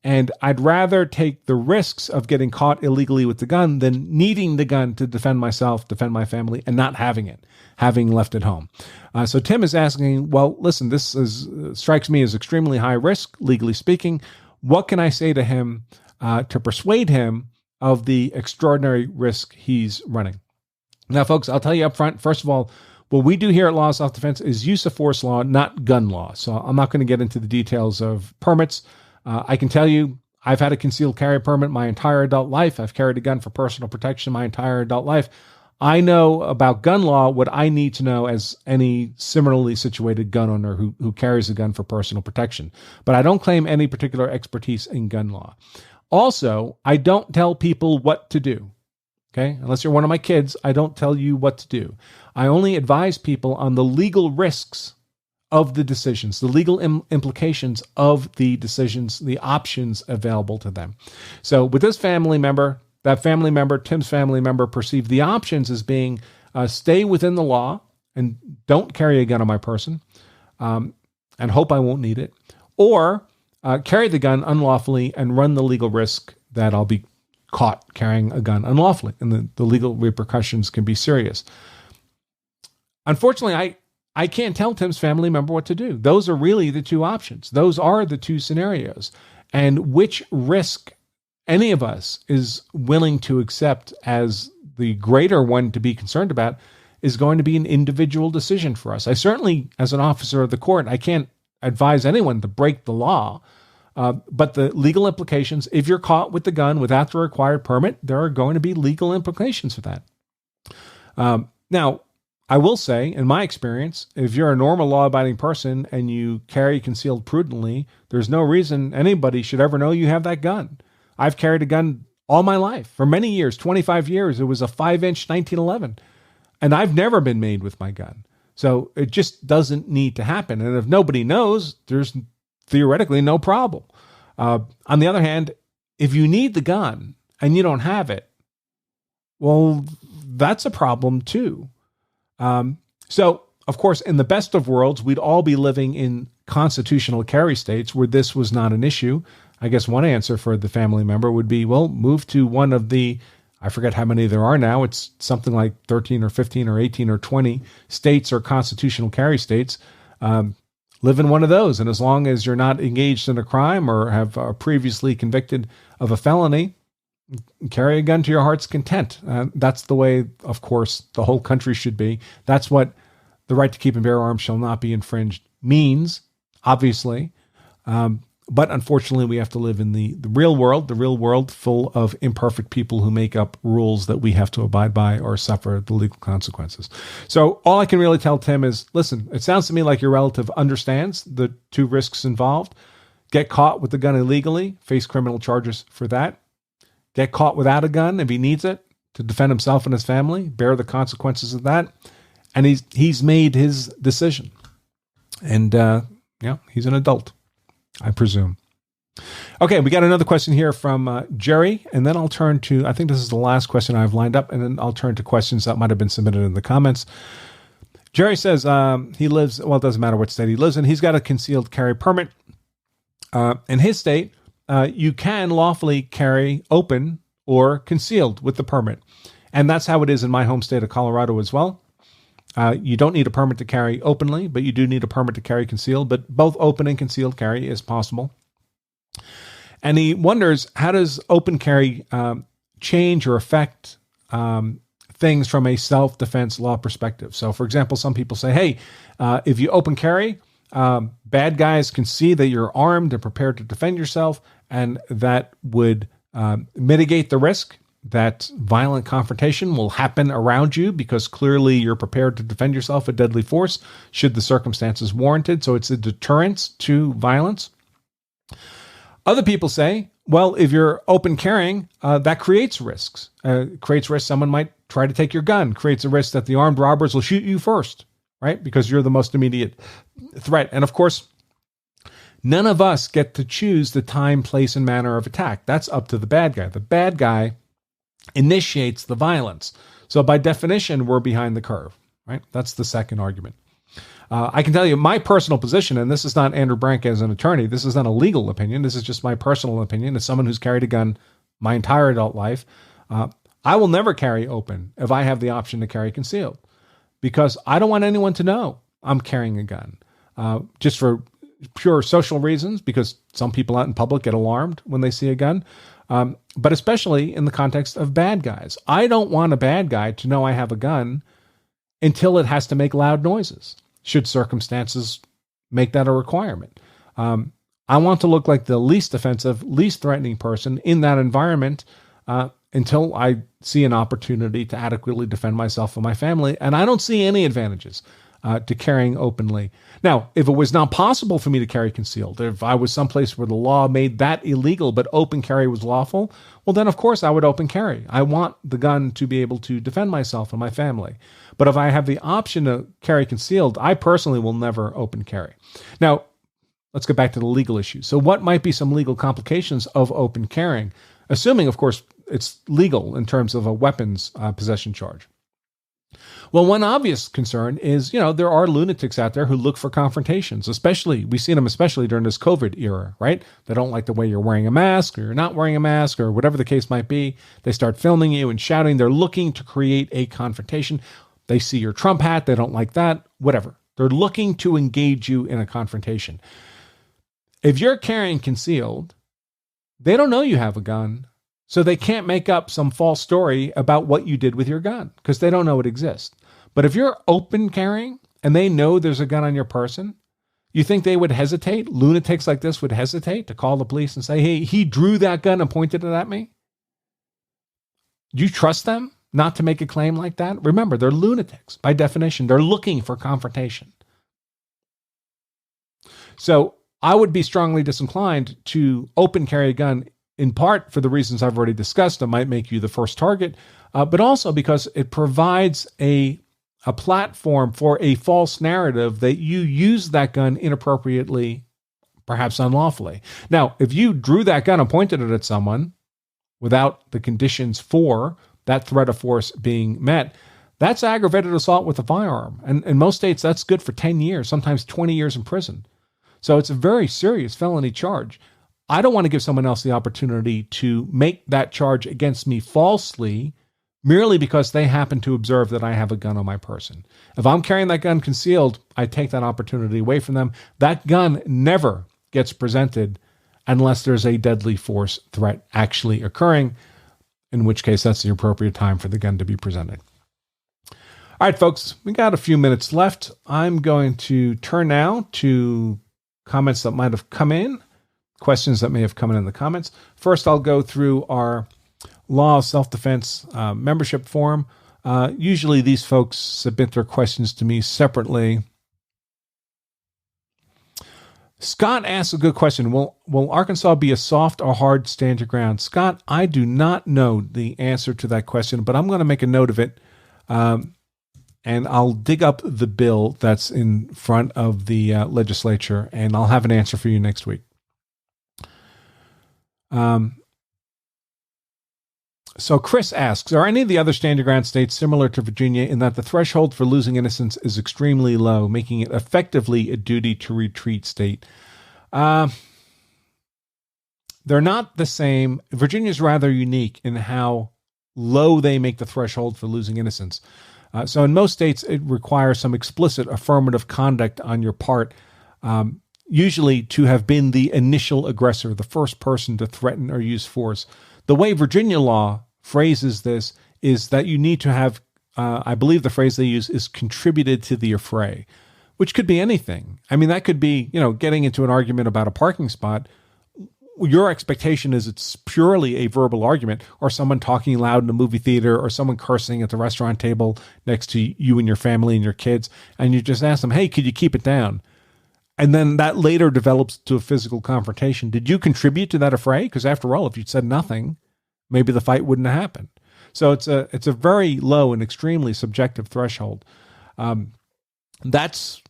And I'd rather take the risks of getting caught illegally with the gun than needing the gun to defend myself, defend my family, and not having it, having left it home. So Tim is asking, well, listen, this strikes me as extremely high risk, legally speaking. What can I say to him to persuade him of the extraordinary risk he's running? Now, folks, I'll tell you up front, first of all, what we do here at Law of Self-Defense is use of force law, not gun law. So I'm not going to get into the details of permits. I can tell you I've had a concealed carry permit my entire adult life. I've carried a gun for personal protection my entire adult life. I know about gun law what I need to know as any similarly situated gun owner who carries a gun for personal protection. But I don't claim any particular expertise in gun law. Also, I don't tell people what to do. Okay? Unless you're one of my kids, I don't tell you what to do. I only advise people on the legal risks of the decisions, the legal implications of the decisions, the options available to them. So with this family member, that family member, Tim's family member, perceived the options as being stay within the law and don't carry a gun on my person and hope I won't need it, or carry the gun unlawfully and run the legal risk that I'll be caught carrying a gun unlawfully, and the legal repercussions can be serious. Unfortunately, I can't tell Tim's family member what to do. Those are really the two options. Those are the two scenarios. And which risk any of us is willing to accept as the greater one to be concerned about is going to be an individual decision for us. I certainly, as an officer of the court, I can't advise anyone to break the law. But the legal implications, if you're caught with the gun without the required permit, there are going to be legal implications for that. Now, I will say, in my experience, if you're a normal law-abiding person and you carry concealed prudently, there's no reason anybody should ever know you have that gun. I've carried a gun all my life. For many years, 25 years, it was a 5-inch 1911. And I've never been made with my gun. So it just doesn't need to happen. And if nobody knows, there's theoretically no problem. On the other hand, if you need the gun and you don't have it, well, that's a problem too. So, of course, in the best of worlds, we'd all be living in constitutional carry states where this was not an issue. I guess one answer for the family member would be, well, move to one of the, I forget how many there are now. It's something like 13 or 15 or 18 or 20 states or constitutional carry states. Live in one of those. And as long as you're not engaged in a crime or have previously convicted of a felony, carry a gun to your heart's content. That's the way, of course, the whole country should be. That's what the right to keep and bear arms shall not be infringed means, obviously. But unfortunately, we have to live in the real world full of imperfect people who make up rules that we have to abide by or suffer the legal consequences. So all I can really tell Tim is, listen, it sounds to me like your relative understands the two risks involved. Get caught with the gun illegally, face criminal charges for that. Get caught without a gun if he needs it to defend himself and his family, bear the consequences of that. And he's made his decision. And he's an adult, I presume. Okay, we got another question here from Jerry, and then I'll turn to, I think this is the last question I've lined up, and then I'll turn to questions that might have been submitted in the comments. Jerry says he lives, well, it doesn't matter what state he lives in. He's got a concealed carry permit. In his state, you can lawfully carry open or concealed with the permit. And that's how it is in my home state of Colorado as well. You don't need a permit to carry openly, but you do need a permit to carry concealed. But both open and concealed carry is possible. And he wonders, how does open carry change or affect things from a self-defense law perspective? So, for example, some people say, hey, if you open carry, bad guys can see that you're armed and prepared to defend yourself, and that would mitigate the risk that violent confrontation will happen around you because clearly you're prepared to defend yourself with deadly force should the circumstances warranted. So it's a deterrence to violence. Other people say, well, if you're open carrying, that creates risks. Creates risks. Someone might try to take your gun. Creates a risk that the armed robbers will shoot you first, right? Because you're the most immediate threat. And of course, none of us get to choose the time, place, and manner of attack. That's up to the bad guy. The bad guy initiates the violence. So by definition, we're behind the curve, right? That's the second argument. I can tell you my personal position, and this is not Andrew Brank as an attorney. This is not a legal opinion. This is just my personal opinion as someone who's carried a gun my entire adult life. I will never carry open if I have the option to carry concealed because I don't want anyone to know I'm carrying a gun. Just for pure social reasons, because some people out in public get alarmed when they see a gun. But especially in the context of bad guys. I don't want a bad guy to know I have a gun until it has to make loud noises, should circumstances make that a requirement. I want to look like the least offensive, least threatening person in that environment until I see an opportunity to adequately defend myself and my family. And I don't see any advantages to carrying openly. Now, if it was not possible for me to carry concealed, if I was someplace where the law made that illegal, but open carry was lawful, well, then of course I would open carry. I want the gun to be able to defend myself and my family. But if I have the option to carry concealed, I personally will never open carry. Now, let's get back to the legal issue. So what might be some legal complications of open carrying, assuming, of course, it's legal in terms of a weapons possession charge? Well, one obvious concern is, there are lunatics out there who look for confrontations, we've seen them especially during this COVID era, right? They don't like the way you're wearing a mask or you're not wearing a mask or whatever the case might be. They start filming you and shouting. They're looking to create a confrontation. They see your Trump hat. They don't like that, whatever. They're looking to engage you in a confrontation. If you're carrying concealed, they don't know you have a gun. So they can't make up some false story about what you did with your gun because they don't know it exists. But if you're open carrying and they know there's a gun on your person, you think they would hesitate? Lunatics like this would hesitate to call the police and say, hey, he drew that gun and pointed it at me? Do you trust them not to make a claim like that? Remember, they're lunatics. By definition, they're looking for confrontation. So I would be strongly disinclined to open carry a gun, in part for the reasons I've already discussed. It might make you the first target, but also because it provides a platform for a false narrative that you use that gun inappropriately, perhaps unlawfully. Now, if you drew that gun and pointed it at someone without the conditions for that threat of force being met, that's aggravated assault with a firearm. And in most states, that's good for 10 years, sometimes 20 years in prison. So it's a very serious felony charge. I don't want to give someone else the opportunity to make that charge against me falsely merely because they happen to observe that I have a gun on my person. If I'm carrying that gun concealed, I take that opportunity away from them. That gun never gets presented unless there's a deadly force threat actually occurring, in which case that's the appropriate time for the gun to be presented. All right, folks, we got a few minutes left. I'm going to turn now to comments that might have come in, questions that may have come in the comments. First, I'll go through our Law of Self-Defense membership forum. Usually these folks submit their questions to me separately. Scott asks a good question. Will Arkansas be a soft or hard stand your ground? Scott, I do not know the answer to that question, but I'm going to make a note of it. And I'll dig up the bill that's in front of the legislature, and I'll have an answer for you next week. So Chris asks, are any of the other stand your ground states similar to Virginia in that the threshold for losing innocence is extremely low, making it effectively a duty to retreat state? They're not the same. Virginia's rather unique in how low they make the threshold for losing innocence. So in most states, it requires some explicit affirmative conduct on your part, usually to have been the initial aggressor, the first person to threaten or use force. The way Virginia law phrases this is that you need to have, I believe the phrase they use is contributed to the affray, which could be anything. I mean, that could be, getting into an argument about a parking spot. Your expectation is it's purely a verbal argument, or someone talking loud in a movie theater, or someone cursing at the restaurant table next to you and your family and your kids. And you just ask them, hey, could you keep it down? And then that later develops to a physical confrontation. Did you contribute to that affray? Because after all, if you'd said nothing, maybe the fight wouldn't have happened. So it's a very low and extremely subjective threshold. That's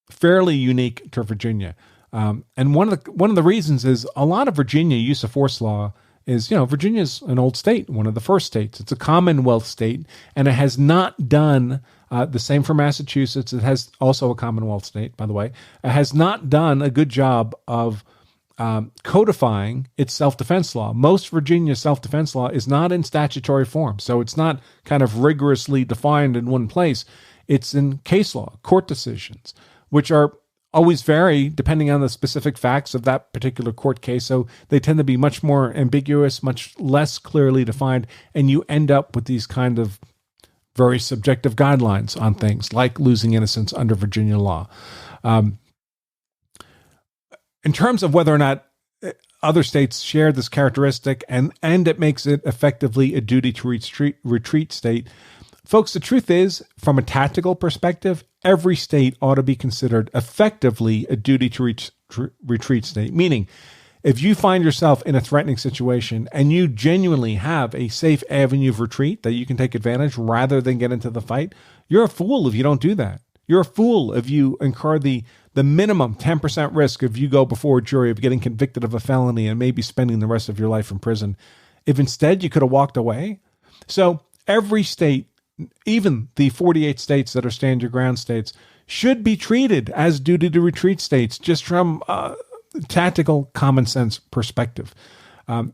fairly unique to Virginia. And one of the reasons is a lot of Virginia use of force law is, Virginia's an old state, one of the first states. It's a Commonwealth state, and it has not done the same for Massachusetts. It has also a Commonwealth state, by the way. It has not done a good job of codifying its self-defense law. Most Virginia self-defense law is not in statutory form, so it's not kind of rigorously defined in one place. It's in case law, court decisions, which are always vary depending on the specific facts of that particular court case. So they tend to be much more ambiguous, much less clearly defined, and you end up with these kind of very subjective guidelines on things like losing innocence under Virginia law. In terms of whether or not other states share this characteristic and it makes it effectively a duty to retreat state, folks, the truth is, from a tactical perspective, every state ought to be considered effectively a duty to retreat state. Meaning, if you find yourself in a threatening situation and you genuinely have a safe avenue of retreat that you can take advantage rather than get into the fight, you're a fool if you don't do that. You're a fool if you incur the minimum 10% risk if you go before a jury of getting convicted of a felony and maybe spending the rest of your life in prison. If instead you could have walked away. So every state, even the 48 states that are stand your ground states, should be treated as duty to retreat states, just from a tactical common sense perspective. The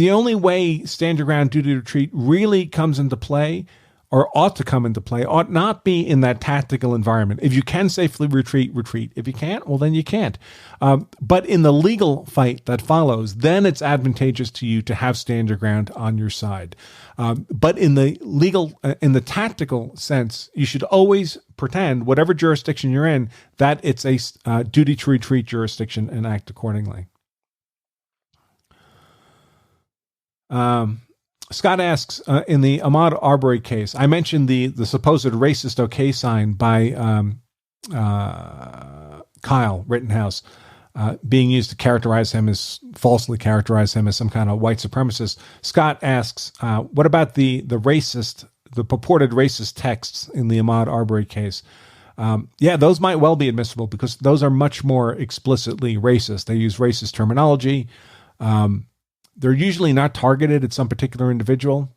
only way stand your ground duty to retreat really comes into play, or ought to come into play, ought not be in that tactical environment. If you can safely retreat. If you can't, well, then you can't. But in the legal fight that follows, then it's advantageous to you to have stand your ground on your side. But in the tactical sense, you should always pretend, whatever jurisdiction you're in, that it's a duty to retreat jurisdiction and act accordingly. Scott asks, in the Ahmaud Arbery case, I mentioned the supposed racist okay sign by Kyle Rittenhouse being used to falsely characterize him as some kind of white supremacist. Scott asks, what about the purported racist texts in the Ahmaud Arbery case? Yeah, those might well be admissible because those are much more explicitly racist. They use racist terminology. They're usually not targeted at some particular individual.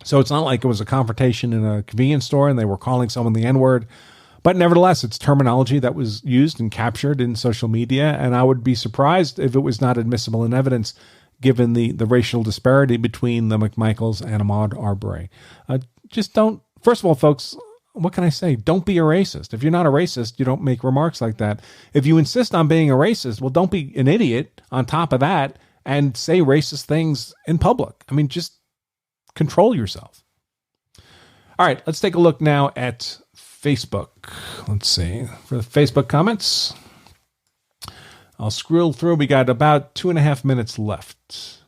So it's not like it was a confrontation in a convenience store and they were calling someone the N-word. But nevertheless, it's terminology that was used and captured in social media. And I would be surprised if it was not admissible in evidence, given the racial disparity between the McMichaels and Ahmaud Arbery. Just don't, first of all, folks, what can I say? Don't be a racist. If you're not a racist, you don't make remarks like that. If you insist on being a racist, well, don't be an idiot on top of that and say racist things in public. I mean, just control yourself. All right, let's take a look now at Facebook. Let's see. For the Facebook comments, I'll scroll through. We got about 2.5 minutes left.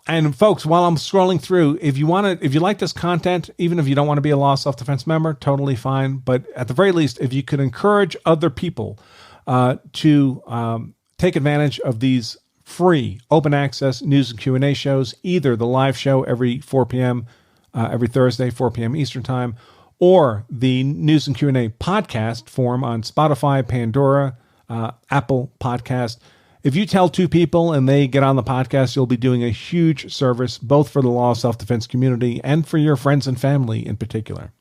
And folks, while I'm scrolling through, if you like this content, even if you don't want to be a law self-defense member, totally fine. But at the very least, if you could encourage other people to take advantage of these free open access news and Q&A shows, either the live show every 4 p.m., every Thursday, 4 p.m. Eastern time, or the news and Q&A podcast form on Spotify, Pandora, Apple Podcast. If you tell 2 people and they get on the podcast, you'll be doing a huge service, both for the law self-defense community and for your friends and family in particular.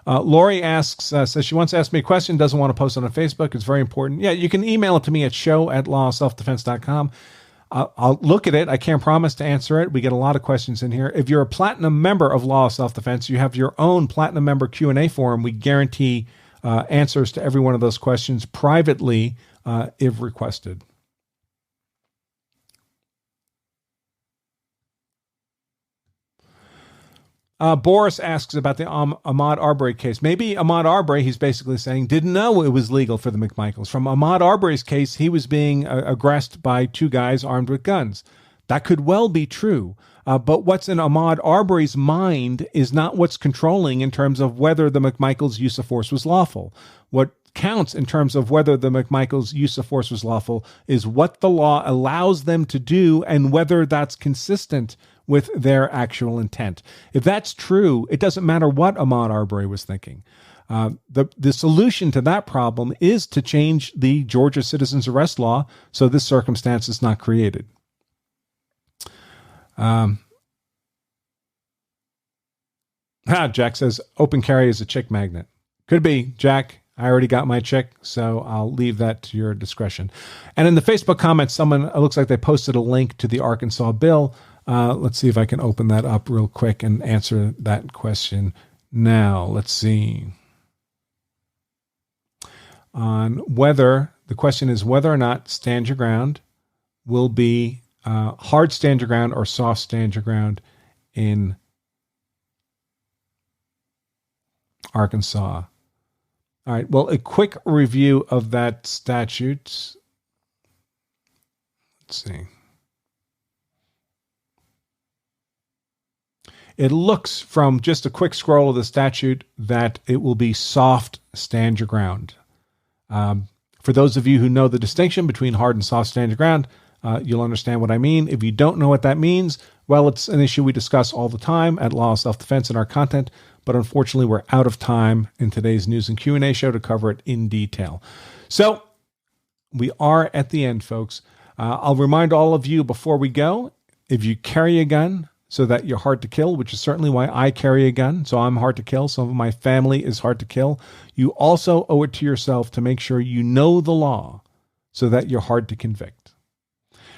Lori asks, says she wants to ask me a question, doesn't want to post it on Facebook. It's very important. Yeah, you can email it to me at show@lawselfdefense.com. I'll look at it. I can't promise to answer it. We get a lot of questions in here. If you're a platinum member of Law of Self-Defense, you have your own platinum member Q&A forum. We guarantee answers to every one of those questions privately if requested. Boris asks about the Ahmaud Arbery case. Maybe Ahmaud Arbery, he's basically saying, didn't know it was legal for the McMichaels. From Ahmaud Arbery's case, he was being aggressed by two guys armed with guns. That could well be true. But what's in Ahmaud Arbery's mind is not what's controlling in terms of whether the McMichaels' use of force was lawful. What counts in terms of whether the McMichaels' use of force was lawful is what the law allows them to do and whether that's consistent with their actual intent. If that's true, it doesn't matter what Ahmaud Arbery was thinking. The solution to that problem is to change the Georgia citizens arrest law so this circumstance is not created. Jack says, open carry is a chick magnet. Could be, Jack. I already got my chick, so I'll leave that to your discretion. And in the Facebook comments, someone, it looks like they posted a link to the Arkansas bill. Let's see if I can open that up real quick and answer that question now. Let's see. On whether, the question is whether or not stand your ground will be hard stand your ground or soft stand your ground in Arkansas. All right. Well, a quick review of that statute. Let's see. It looks from just a quick scroll of the statute that it will be soft stand your ground. For those of you who know the distinction between hard and soft stand your ground, you'll understand what I mean. If you don't know what that means, well, it's an issue we discuss all the time at Law of Self-Defense in our content, but unfortunately we're out of time in today's news and Q&A show to cover it in detail. So we are at the end, folks. I'll remind all of you before we go, if you carry a gun so that you're hard to kill, which is certainly why I carry a gun, so I'm hard to kill. Some of my family is hard to kill. You also owe it to yourself to make sure you know the law so that you're hard to convict.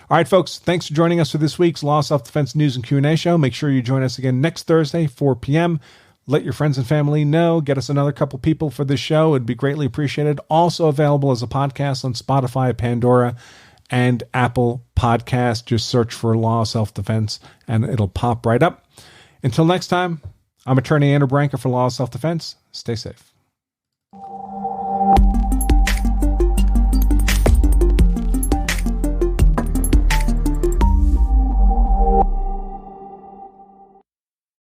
All right, folks, thanks for joining us for this week's Law of Self-Defense News and Q&A show. Make sure you join us again next Thursday, 4 p.m. Let your friends and family know. Get us another couple people for this show. It'd be greatly appreciated. Also available as a podcast on Spotify, Pandora, and Apple Podcast. Just search for Law of Self-Defense and it'll pop right up. Until next time, I'm Attorney Andrew Branca for Law of Self-Defense. Stay safe.